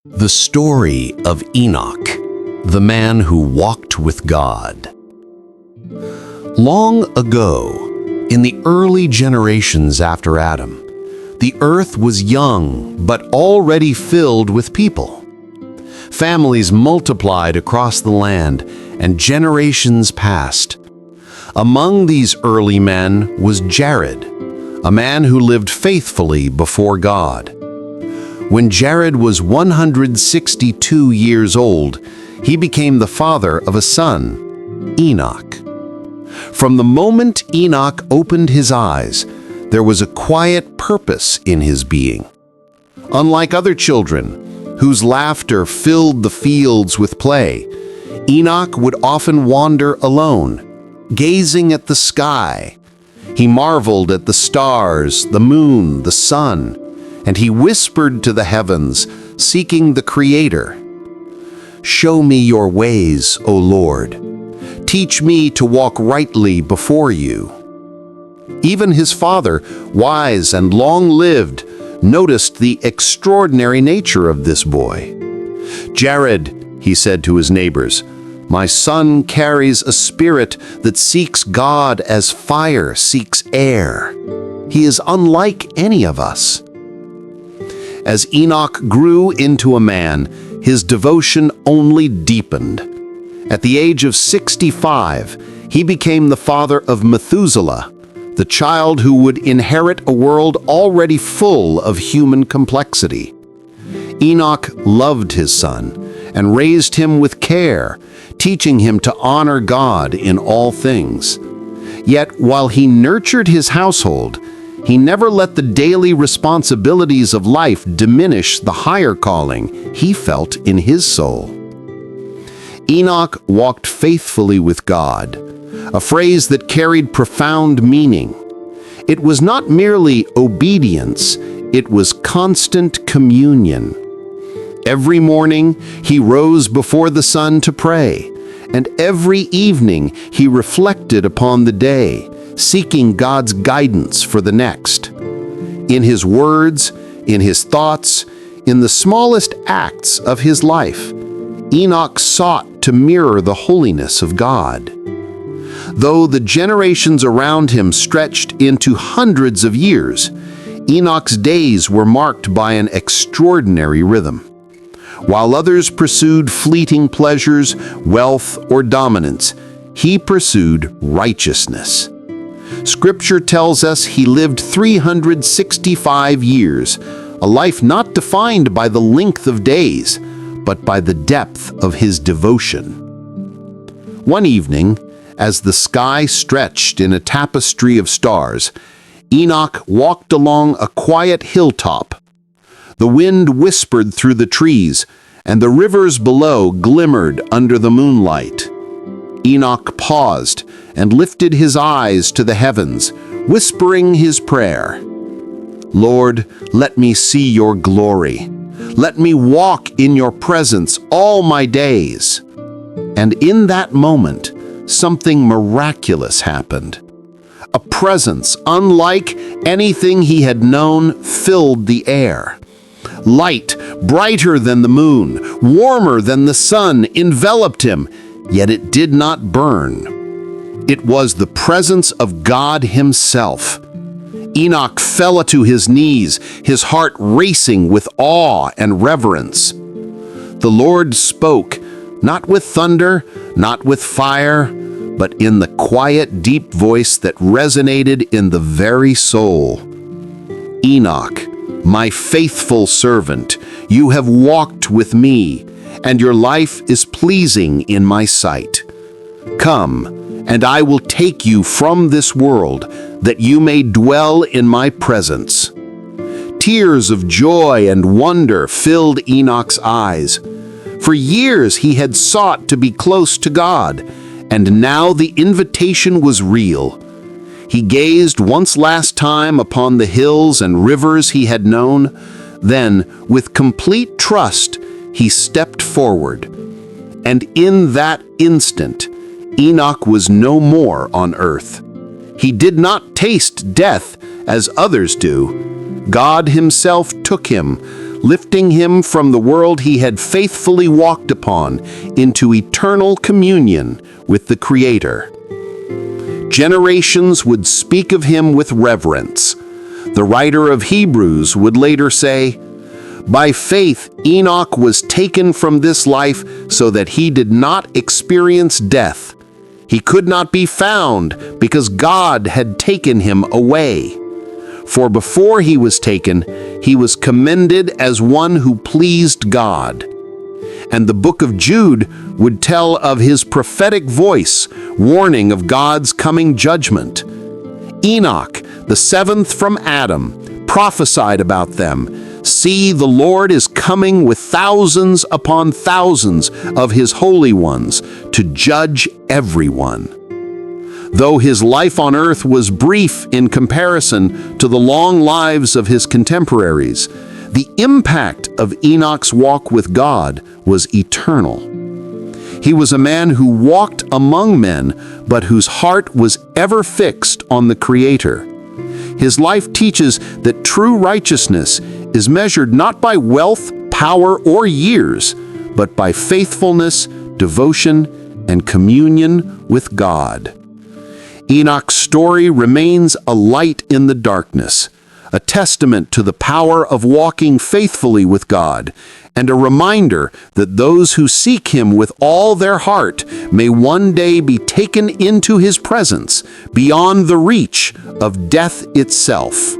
The story of Enoch, the man who walked with God. Long ago, in the early generations after Adam, the earth was young but already filled with people. Families multiplied across the land and generations passed. Among these early men was Jared, a man who lived faithfully before God. When Jared was 162 years old, he became the father of a son, Enoch. From the moment Enoch opened his eyes, there was a quiet purpose in his being. Unlike other children, whose laughter filled the fields with play, Enoch would often wander alone, gazing at the sky. He marveled at the stars, the moon, the sun, and he whispered to the heavens, seeking the Creator. "Show me your ways, O Lord. Teach me to walk rightly before you." Even his father, wise and long-lived, noticed the extraordinary nature of this boy. "Jared," he said to his neighbors, "my son carries a spirit that seeks God as fire seeks air. He is unlike any of us." As Enoch grew into a man, his devotion only deepened. At the age of 65, he became the father of Methuselah, the child who would inherit a world already full of human complexity. Enoch loved his son and raised him with care, teaching him to honor God in all things. Yet while he nurtured his household, he never let the daily responsibilities of life diminish the higher calling he felt in his soul. Enoch walked faithfully with God, a phrase that carried profound meaning. It was not merely obedience, it was constant communion. Every morning he rose before the sun to pray, and every evening he reflected upon the day, seeking God's guidance for the next. In his words, in his thoughts, in the smallest acts of his life, Enoch sought to mirror the holiness of God. Though the generations around him stretched into hundreds of years, Enoch's days were marked by an extraordinary rhythm. While others pursued fleeting pleasures, wealth, or dominance, he pursued righteousness. Scripture tells us he lived 365 years, a life not defined by the length of days, but by the depth of his devotion. One evening, as the sky stretched in a tapestry of stars, Enoch walked along a quiet hilltop. The wind whispered through the trees, and the rivers below glimmered under the moonlight. Enoch paused and lifted his eyes to the heavens, whispering his prayer. "Lord, let me see your glory. Let me walk in your presence all my days." And in that moment, something miraculous happened. A presence unlike anything he had known filled the air. Light, brighter than the moon, warmer than the sun, enveloped him, yet it did not burn. It was the presence of God himself. Enoch fell to his knees, his heart racing with awe and reverence. The Lord spoke, not with thunder, not with fire, but in the quiet, deep voice that resonated in the very soul. "Enoch, my faithful servant, you have walked with me, and your life is pleasing in my sight. Come, and I will take you from this world, that you may dwell in my presence." Tears of joy and wonder filled Enoch's eyes. For years he had sought to be close to God, and now the invitation was real. He gazed once last time upon the hills and rivers he had known. Then, with complete trust, he stepped forward. And in that instant, Enoch was no more on earth. He did not taste death as others do. God himself took him, lifting him from the world he had faithfully walked upon into eternal communion with the Creator. Generations would speak of him with reverence. The writer of Hebrews would later say, "By faith Enoch was taken from this life so that he did not experience death. He could not be found because God had taken him away. For before he was taken, he was commended as one who pleased God." And the book of Jude would tell of his prophetic voice, warning of God's coming judgment. Enoch, the seventh from Adam, prophesied about them, "See, the Lord is coming with thousands upon thousands of his holy ones to judge everyone." Though his life on earth was brief in comparison to the long lives of his contemporaries, the impact of Enoch's walk with God was eternal. He was a man who walked among men, but whose heart was ever fixed on the Creator. His life teaches that true righteousness is measured not by wealth, power, or years, but by faithfulness, devotion, and communion with God. Enoch's story remains a light in the darkness, a testament to the power of walking faithfully with God, and a reminder that those who seek him with all their heart may one day be taken into his presence beyond the reach of death itself.